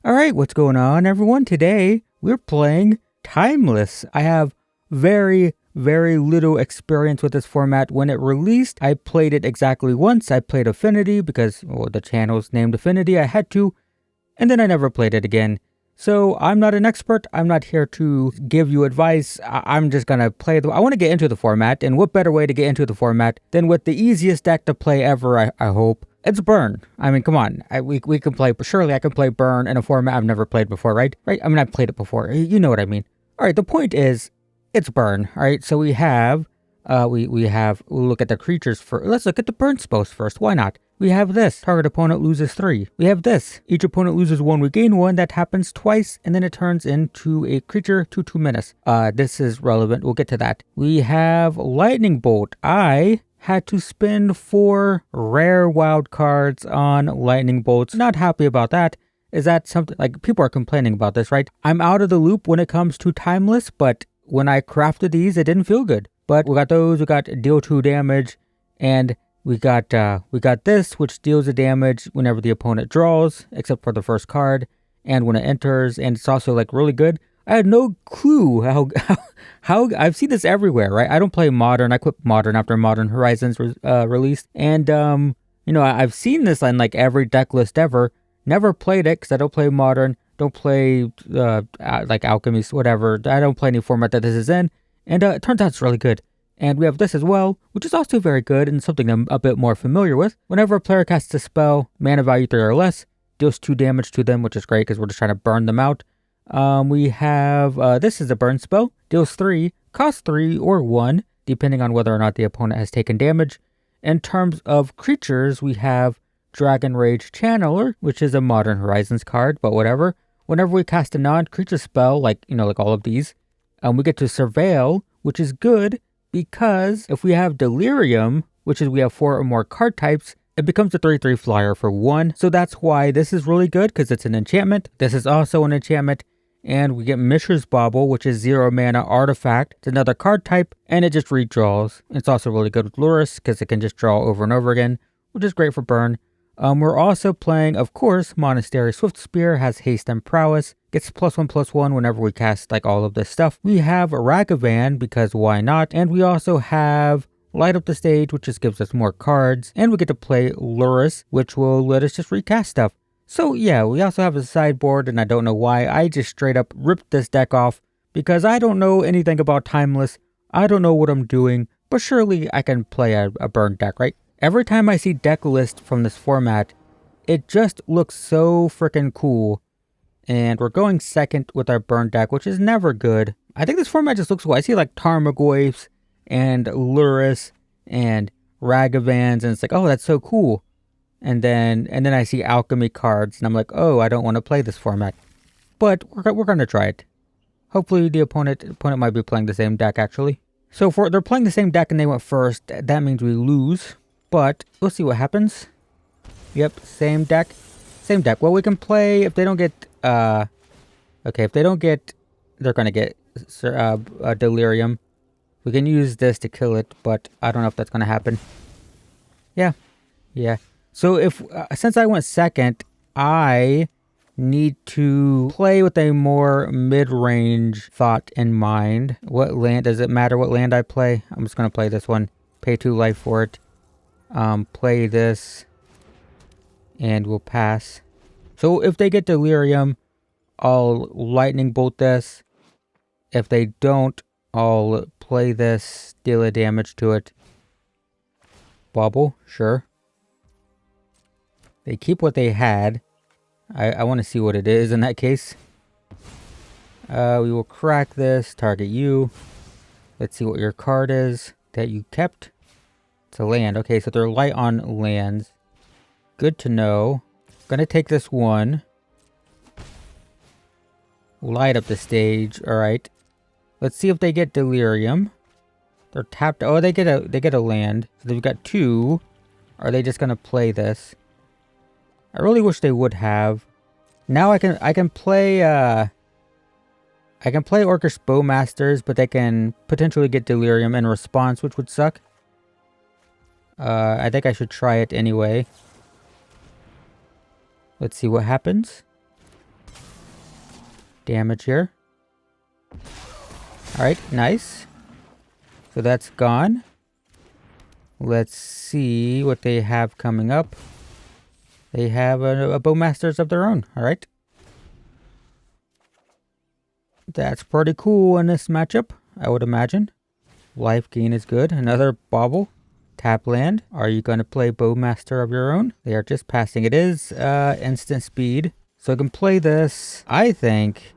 Alright, what's going on, everyone? Today, we're playing Timeless. I have very little experience with this format. When it released, I played it exactly once. I played Affinity because, well, the channel's named Affinity. I had to, and then I never played it again. So, I'm not an expert. I'm not here to give you advice. I'm just gonna play I want to get into the format, and what better way to get into the format than with the easiest deck to play ever, I hope. It's Burn. I mean, come on. We can play, surely I can play Burn in a format I've never played before, right? Right? I mean, I've played it before. You know what I mean. All right, the point is, it's Burn. All right, so we have, we'll look at the creatures first. Let's look at the Burn spells first. Why not? We have this. Target opponent loses 3. We have this. Each opponent loses 1, we gain 1. That happens twice, and then it turns into a creature 2/2 menace. This is relevant. We'll get to that. We have Lightning Bolt. I had to spend 4 rare wild cards on lightning bolts. Not happy about that. Is that something, like, people are complaining about this, right? I'm out of the loop when it comes to Timeless, but when I crafted these, it didn't feel good. But we got those, we got deal 2 damage, and we got this, which deals the damage whenever the opponent draws, except for the first card, and when it enters, and it's also, like, really good. I had no clue how I've seen this everywhere, right? I don't play Modern. I quit Modern after Modern Horizons released. And, I've seen this on like every deck list ever. Never played it because I don't play Modern. Don't play like Alchemist, whatever. I don't play any format that this is in. And it turns out it's really good. And we have this as well, which is also very good and something I'm a bit more familiar with. Whenever a player casts a spell, mana value 3 or less, deals 2 damage to them, which is great because we're just trying to burn them out. We have, this is a burn spell, deals 3, costs 3 or 1, depending on whether or not the opponent has taken damage. In terms of creatures, we have Dragon Rage Channeler, which is a Modern Horizons card, but whatever. Whenever we cast a non-creature spell, like all of these, we get to Surveil, which is good because if we have Delirium, which is we have 4 or more card types, it becomes a 3/3 flyer for 1. So that's why this is really good because it's an enchantment. This is also an enchantment. And we get Mishra's Bauble, which is 0 mana artifact. It's another card type, and it just redraws. It's also really good with Luris, because it can just draw over and over again, which is great for burn. We're also playing, of course, Monastery Swiftspear, has haste and prowess, gets +1/+1 whenever we cast like all of this stuff. We have Ragavan, because why not? And we also have Light Up the Stage, which just gives us more cards. And we get to play Luris, which will let us just recast stuff. So yeah, we also have a sideboard, and I don't know why. I just straight up ripped this deck off because I don't know anything about Timeless. I don't know what I'm doing, but surely I can play a burn deck, right? Every time I see deck list from this format, it just looks so freaking cool. And we're going second with our burn deck, which is never good. I think this format just looks cool. I see like Tarmogoyfs and Luris and Ragavans, and it's like, oh, that's so cool. And then I see alchemy cards, and I'm like, oh, I don't want to play this format. But we're going to try it. Hopefully the opponent might be playing the same deck, actually. So if they're playing the same deck and they went first, that means we lose. But we'll see what happens. Yep, same deck. Same deck. Well, we can play if they don't get... okay, if they don't get... They're going to get Delirium. We can use this to kill it, but I don't know if that's going to happen. Yeah. So since I went second, I need to play with a more mid-range thought in mind. What land, does it matter what land I play? I'm just going to play this one. Pay 2 life for it. Play this. And we'll pass. So if they get Delirium, I'll Lightning Bolt this. If they don't, I'll play this, deal a damage to it. Bauble, sure. They keep what they had. I want to see what it is in that case. We will crack this, target you. Let's see what your card is that you kept. It's a land. Okay, so they're light on lands. Good to know. Gonna take this one. Light up the stage. Alright. Let's see if they get Delirium. They're tapped. Oh, they get a land. So they've got 2. Are they just gonna play this? I really wish they would have. Now I can play Orcish Bowmasters, but they can potentially get Delirium in response, which would suck. I think I should try it anyway. Let's see what happens. damage here. Alright, nice. So that's gone. Let's see what they have coming up. They have a Bowmasters of their own. Alright. That's pretty cool in this matchup, I would imagine. Life gain is good. Another bauble. Tap land. Are you going to play Bowmaster of your own? They are just passing. It is instant speed. So I can play this, I think.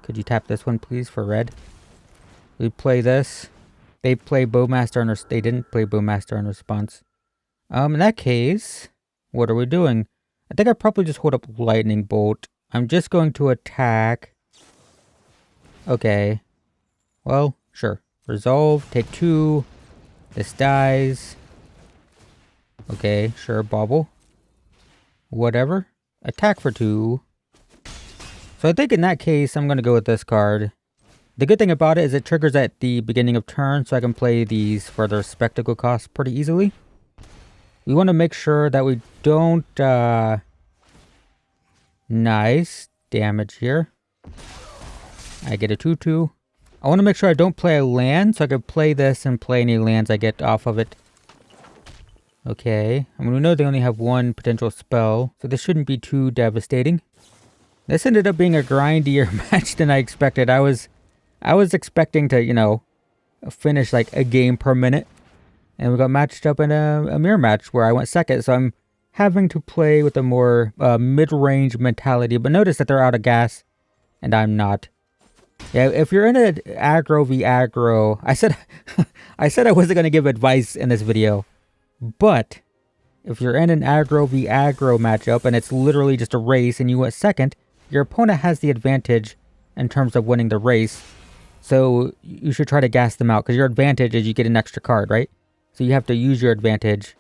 Could you tap this one, please, for red? We play this. They play Bowmaster and they didn't play Bowmaster in response. In that case, what are we doing? I think I probably just hold up Lightning Bolt. I'm just going to attack. Okay. Well, sure. Resolve. Take 2. This dies. Okay, sure. Bauble. Whatever. Attack for 2. So I think in that case, I'm going to go with this card. The good thing about it is it triggers at the beginning of turn, so I can play these for their spectacle cost pretty easily. We want to make sure that we don't... Nice damage here. I get a 2/2. I want to make sure I don't play a land, so I can play this and play any lands I get off of it. Okay. I mean, we know they only have one potential spell, so this shouldn't be too devastating. This ended up being a grindier match than I expected. I was expecting to, you know, finish like a game per minute. And we got matched up in a mirror match where I went second, so I'm having to play with a more mid-range mentality. But notice that they're out of gas, and I'm not. Yeah, if you're in an aggro v aggro, I said I wasn't going to give advice in this video, but if you're in an aggro v aggro matchup and it's literally just a race and you went second, your opponent has the advantage in terms of winning the race, so you should try to gas them out because your advantage is you get an extra card, right? So you have to use your advantage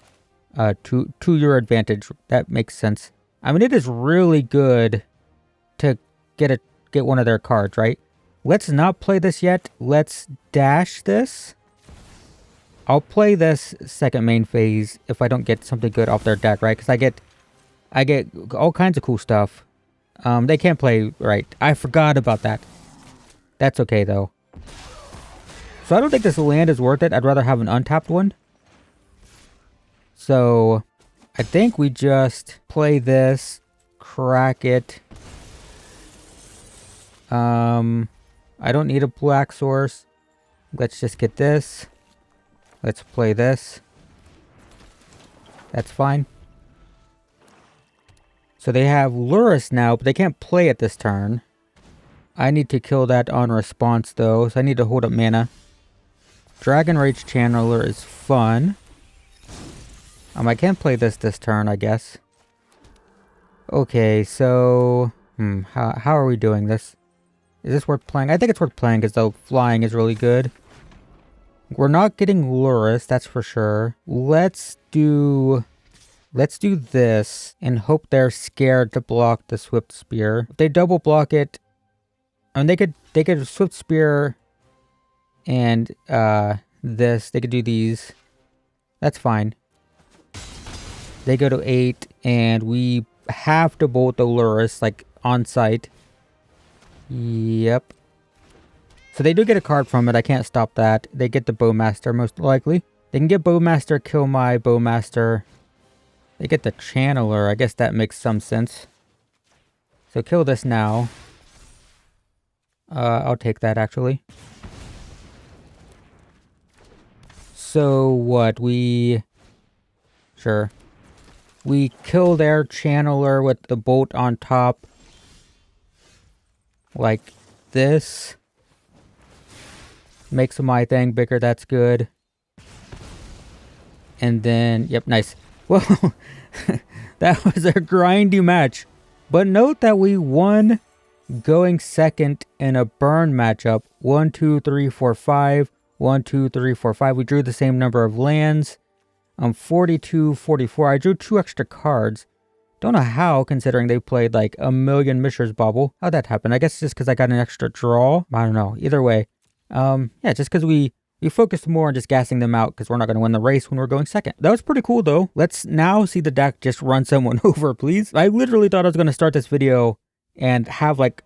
to your advantage. That makes sense. I mean, it is really good to get one of their cards, right? Let's not play this yet. Let's dash this. I'll play this second main phase if I don't get something good off their deck, right? Because I get all kinds of cool stuff. They can't play, right? I forgot about that. That's okay, though. So I don't think this land is worth it. I'd rather have an untapped one. So I think we just play this, crack it. I don't need a black source. Let's just get this. Let's play this. That's fine. So they have Lurrus now, but they can't play it this turn. I need to kill that on response, though, so I need to hold up mana. Dragon Rage Channeler is fun. I can't play this turn, I guess. Okay, so... How are we doing this? Is this worth playing? I think it's worth playing because the flying is really good. We're not getting Lurrus, that's for sure. Let's do this and hope they're scared to block the Swift Spear. If they double block it, I mean, they could Swift Spear and this. They could do these. That's fine. They go to 8, and we have to bolt the Lurrus, like, on site. Yep. So they do get a card from it. I can't stop that. They get the Bowmaster, most likely. They can get Bowmaster, kill my Bowmaster. They get the Channeler. I guess that makes some sense. So kill this now. I'll take that, actually. So what? Sure. We kill their Channeler with the bolt on top. Like this. Makes my thing bigger, that's good. And then, yep, nice. Well, that was a grindy match. But note that we won going second in a burn matchup. 1, 2, 3, 4, 5. 1, 2, 3, 4, 5. We drew the same number of lands. 42, 44. I drew 2 extra cards. Don't know how, considering they played like a million Mishra's Bauble. How'd that happen? I guess just because I got an extra draw. I don't know. Either way. Yeah, just because we focused more on just gassing them out because we're not going to win the race when we're going second. That was pretty cool, though. Let's now see the deck just run someone over, please. I literally thought I was going to start this video and have like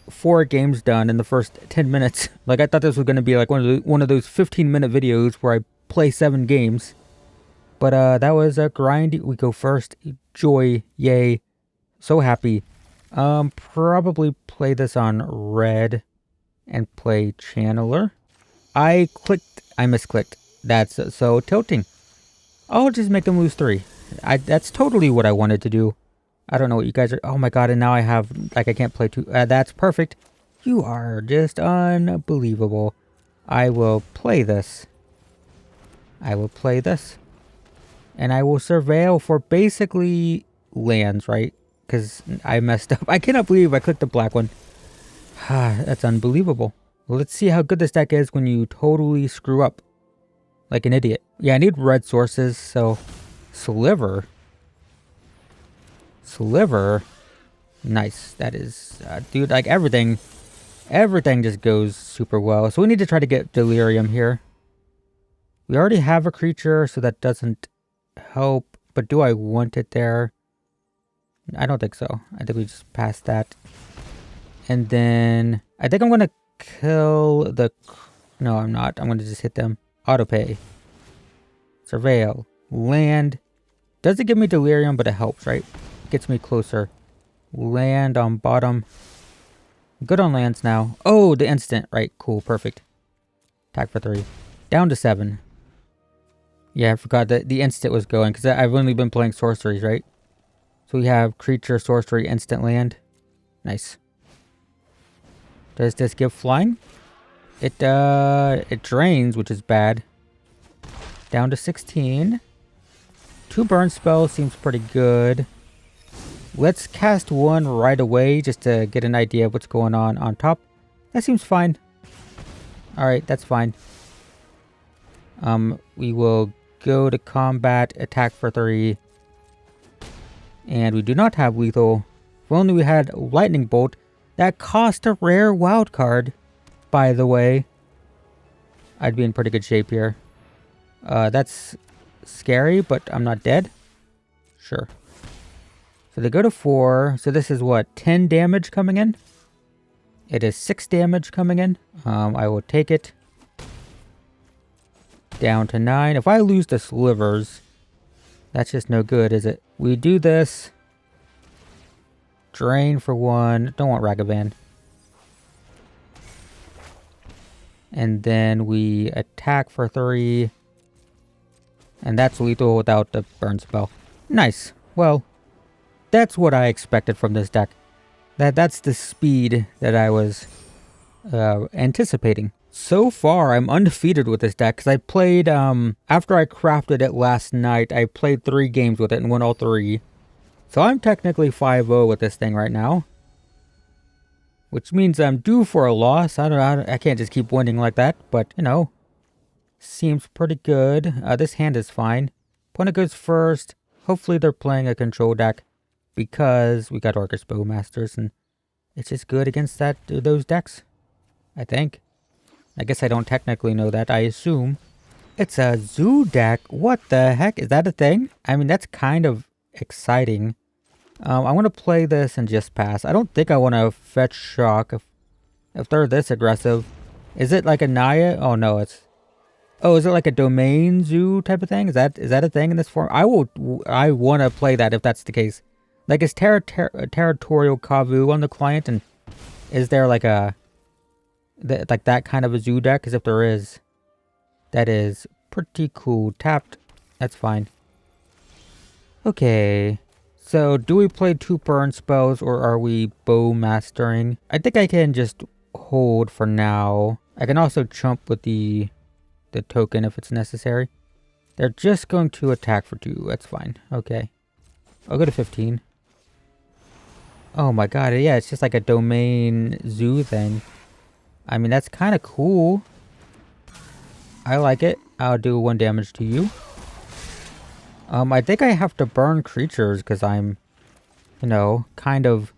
4 games done in the first 10 minutes. Like, I thought this was going to be like one of those 15-minute videos where I play 7 games. But that was a grind. We go first. Joy. Yay. So happy. Probably play this on red and play Channeler. I misclicked. That's so tilting. I'll just make them lose 3. That's totally what I wanted to do. I don't know what you guys are. Oh my god, and now I have, like, I can't play 2. That's perfect. You are just unbelievable. I will play this. I will play this. And I will surveil for basically lands, right? Because I messed up. I cannot believe I clicked the black one. That's unbelievable. Let's see how good this deck is when you totally screw up. Like an idiot. Yeah, I need red sources, so... Sliver. Nice. That is... dude, like everything just goes super well. So we need to try to get Delirium here. We already have a creature, so that doesn't help. But do I want it there? I don't think so. I think we just pass that. And then... I think I'm going to kill the... No, I'm not. I'm going to just hit them. Autopay. Surveil. Land. Doesn't give me Delirium, but it helps, right? Gets me closer. Land on bottom. Good on lands now. Oh, the instant. Right, cool, perfect. Attack for 3. Down to 7. Yeah, I forgot that the instant was going, because I've only been playing sorceries, right? So we have creature, sorcery, instant land. Nice. Does this give flying? It drains, which is bad. Down to 16. 2 burn spells seems pretty good. Let's cast 1 right away just to get an idea of what's going on top. That seems fine. Alright, that's fine. We will go to combat, attack for 3. And we do not have lethal. If only we had lightning bolt. That cost a rare wild card, by the way. I'd be in pretty good shape here. That's scary, but I'm not dead. Sure. So they go to 4. So this is what? 10 damage coming in? It is 6 damage coming in. I will take it. Down to 9. If I lose the Slivers, that's just no good, is it? We do this. Drain for 1. Don't want Ragavan. And then we attack for 3. And that's lethal without the burn spell. Nice. Well, that's what I expected from this deck. That's the speed that I was anticipating. So far, I'm undefeated with this deck because I played, after I crafted it last night, I played 3 games with it and won all 3. So I'm technically 5-0 with this thing right now. Which means I'm due for a loss. I can't just keep winning like that, but, you know, seems pretty good. This hand is fine. Opponent goes first. Hopefully they're playing a control deck because we got Orcus Bowmasters and it's just good against those decks, I think. I guess I don't technically know that. I assume it's a zoo deck. What the heck? Is that a thing? I mean, that's kind of exciting. I want to play this and just pass. I don't think I want to fetch shock if they're this aggressive. Is it like a Naya? Oh no, it's... Oh, is it like a domain zoo type of thing? Is that a thing in this form? I want to play that if that's the case. Like, is territorial Kavu on the client, and is there like like that kind of a zoo deck? Because if there is, that is pretty cool. Tapped. That's fine. Okay. So, do we play 2 burn spells, or are we bow mastering? I think I can just hold for now. I can also chump with the token if it's necessary. They're just going to attack for 2. That's fine. Okay. I'll go to 15. Oh my god. Yeah, it's just like a domain zoo thing. I mean, that's kind of cool. I like it. I'll do 1 damage to you. I think I have to burn creatures because I'm, you know, kind of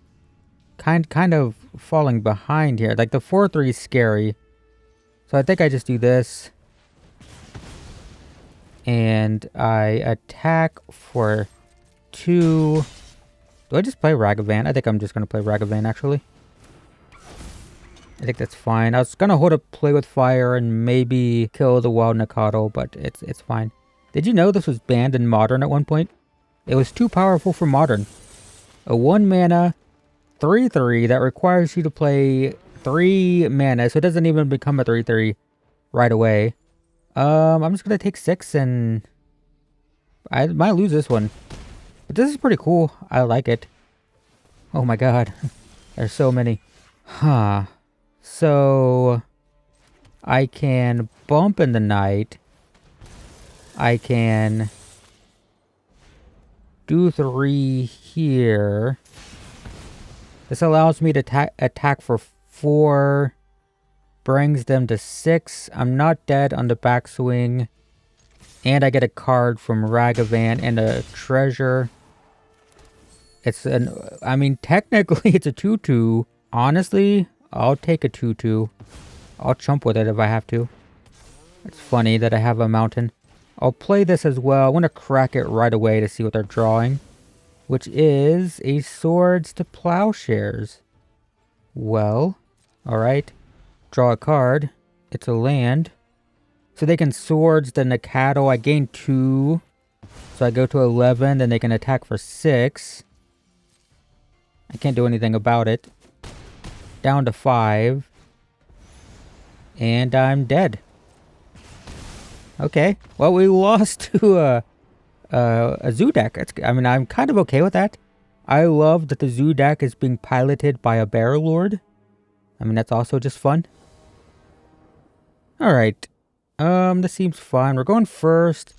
falling behind here. Like the 4/3 is scary. So I think I just do this. And I attack for 2. Do I just play Ragavan? I think I'm just going to play Ragavan, actually. I think that's fine. I was gonna hold up Play with Fire and maybe kill the Wild Nikado, but it's fine. Did you know this was banned in Modern at one point? It was too powerful for Modern. A 1 mana 3/3 that requires you to play 3 mana, so it doesn't even become a 3/3 right away. I'm just gonna take 6 and I might lose this one. But this is pretty cool. I like it. Oh my god. There's so many. Huh. So I can bump in the night. I can do 3 here. This allows me to attack for 4. Brings them to 6. I'm not dead on the backswing. And I get a card from Ragavan and a treasure. I mean, technically it's a 2/2. Honestly, I'll take a 2/2. I'll chump with it if I have to. It's funny that I have a mountain. I'll play this as well. I want to crack it right away to see what they're drawing. Which is a Swords to Plowshares. Well, alright. Draw a card. It's a land. So they can Swords the Nikado. I gain 2. So I go to 11. Then they can attack for 6. I can't do anything about it. Down to 5. And I'm dead. Okay. Well, we lost to a zoo deck. I mean, I'm kind of okay with that. I love that the zoo deck is being piloted by a Bear Lord. I mean, that's also just fun. Alright. This seems fun. We're going first.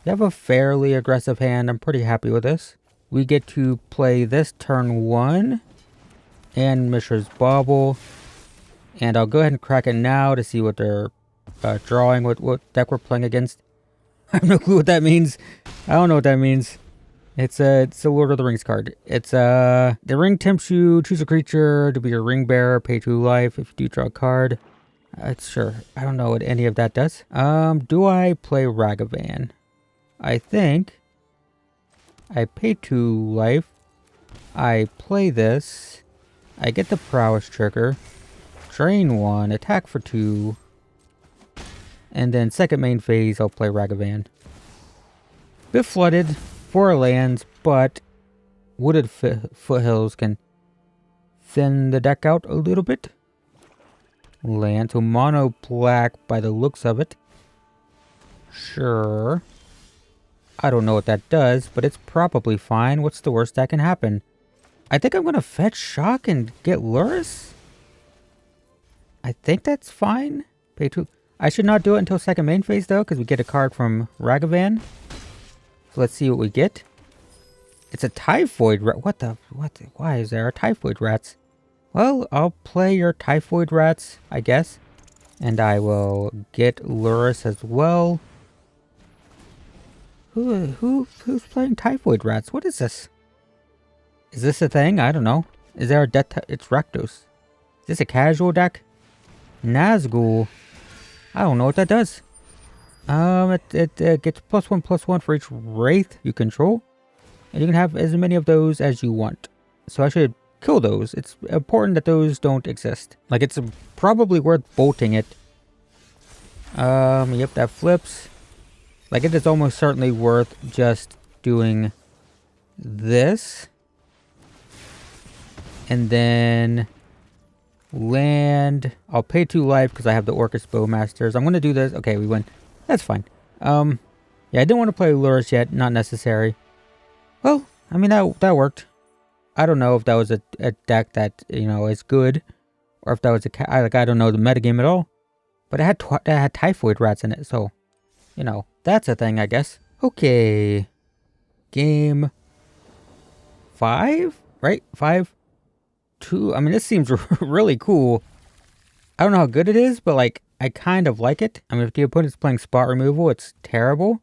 We have a fairly aggressive hand. I'm pretty happy with this. We get to play this turn 1. And Mishra's Bauble. And I'll go ahead and crack it now to see what they're drawing, what deck we're playing against. I have no clue what that means. I don't know what that means. It's a Lord of the Rings card. It's the ring tempts you, choose a creature to be your ring bearer, pay 2 life if you do draw a card. Sure. I don't know what any of that does. Do I play Ragavan? I think I pay 2 life. I play this. I get the prowess trigger. Drain 1, attack for 2. And then second main phase, I'll play Ragavan. Bit flooded, 4 lands, but Wooded Foothills can thin the deck out a little bit. Land, so mono black by the looks of it. Sure. I don't know what that does, but it's probably fine. What's the worst that can happen? I think I'm going to fetch Shock and get Luris. I think that's fine. Pay 2. I should not do it until second main phase, though, because we get a card from Ragavan. So let's see what we get. It's a Typhoid Rat. Why is there a Typhoid Rats? Well, I'll play your Typhoid Rats, I guess. And I will get Luris as well. Who's playing Typhoid Rats? What is this? Is this a thing? I don't know. Is there a death? It's Rakdos. Is this a casual deck? Nazgul. I don't know what that does. It gets +1/+1 for each Wraith you control. And you can have as many of those as you want. So I should kill those. It's important that those don't exist. Like, it's probably worth bolting it. Yep, that flips. Like, it is almost certainly worth just doing this. And then land. I'll pay 2 life because I have the Orcus Bowmasters. I'm going to do this. Okay, we win. That's fine. Yeah, I didn't want to play Luris yet. Not necessary. Well, I mean, that worked. I don't know if that was a deck that, you know, is good. Or if that was I don't know the metagame at all. But it had Typhoid Rats in it. So, you know, that's a thing, I guess. Okay. Game 5? Right? 5? 2. I mean, this seems really cool. I don't know how good it is, but like, I kind of like it. I mean, if the opponent's playing spot removal, it's terrible.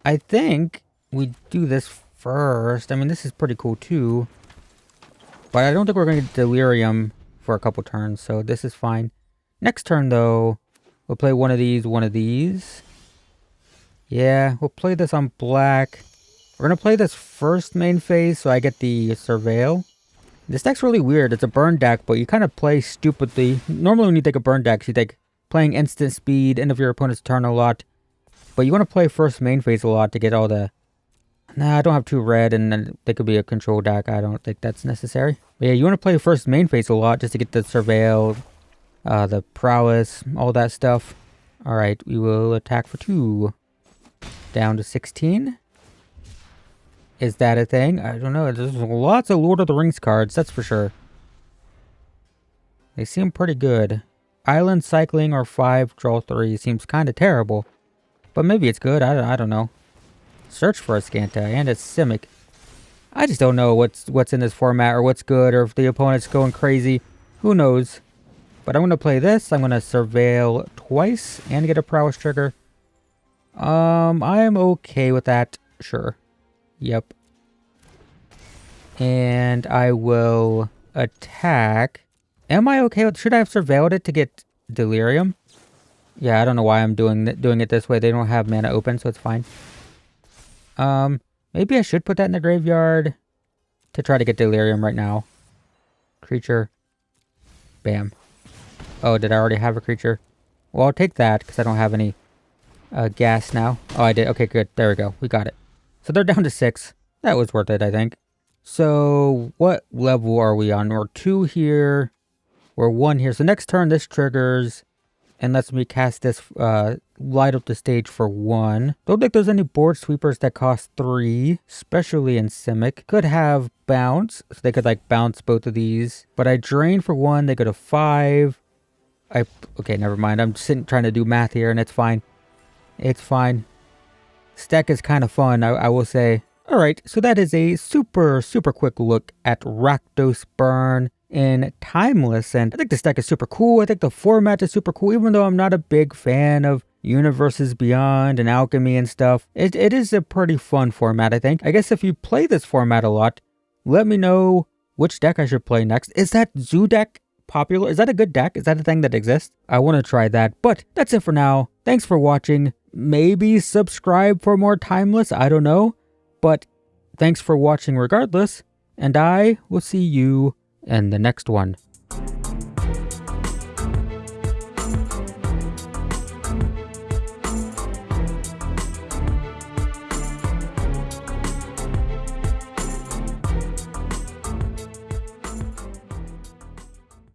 I think we do this first. I mean, this is pretty cool too. But I don't think we're going to get Delirium for a couple turns, so this is fine. Next turn, though, we'll play one of these. Yeah, we'll play this on black. We're going to play this first main phase, so I get the Surveil. This deck's really weird. It's a burn deck, but you kind of play stupidly. Normally when you take a burn deck, you take playing instant speed, end of your opponent's turn a lot. But you want to play first main phase a lot to get all the... Nah, I don't have 2 red, and then they could be a control deck. I don't think that's necessary. But yeah, you want to play first main phase a lot just to get the surveil, the prowess, all that stuff. Alright, we will attack for 2. Down to 16. Is that a thing? I don't know. There's lots of Lord of the Rings cards, that's for sure. They seem pretty good. Island cycling or 5, draw 3 seems kind of terrible. But maybe it's good, I don't know. Search for a Scanta and a Simic. I just don't know what's in this format or what's good or if the opponent's going crazy. Who knows? But I'm going to play this. I'm going to surveil twice and get a prowess trigger. I am okay with that. Sure. Yep. And I will attack. Am I okay with... Should I have surveilled it to get delirium? Yeah, I don't know why I'm doing it this way. They don't have mana open, so it's fine. Maybe I should put that in the graveyard to try to get delirium right now. Creature. Bam. Oh, did I already have a creature? Well, I'll take that because I don't have any gas now. Oh, I did. Okay, good. There we go. We got it. So they're down to 6. That was worth it, I think. So what level are we on? We're 2 here. We're 1 here. So next turn, this triggers and lets me cast this, light up the stage for 1. Don't think there's any board sweepers that cost 3, especially in Simic. Could have bounce, so they could like bounce both of these. But I drain for 1, they go to 5. Okay, never mind. I'm just trying to do math here and it's fine. It's fine. This deck is kind of fun, I will say. Alright, so that is a super quick look at Rakdos Burn in Timeless, and I think this deck is super cool. I think the format is super cool, even though I'm not a big fan of Universes Beyond and Alchemy and stuff. It is a pretty fun format, I think. I guess if you play this format a lot, let me know which deck I should play next. Is that Zoo deck popular? Is that a good deck? Is that a thing that exists? I want to try that, but that's it for now. Thanks for watching. Maybe subscribe for more Timeless, I don't know. But thanks for watching regardless, and I will see you in the next one.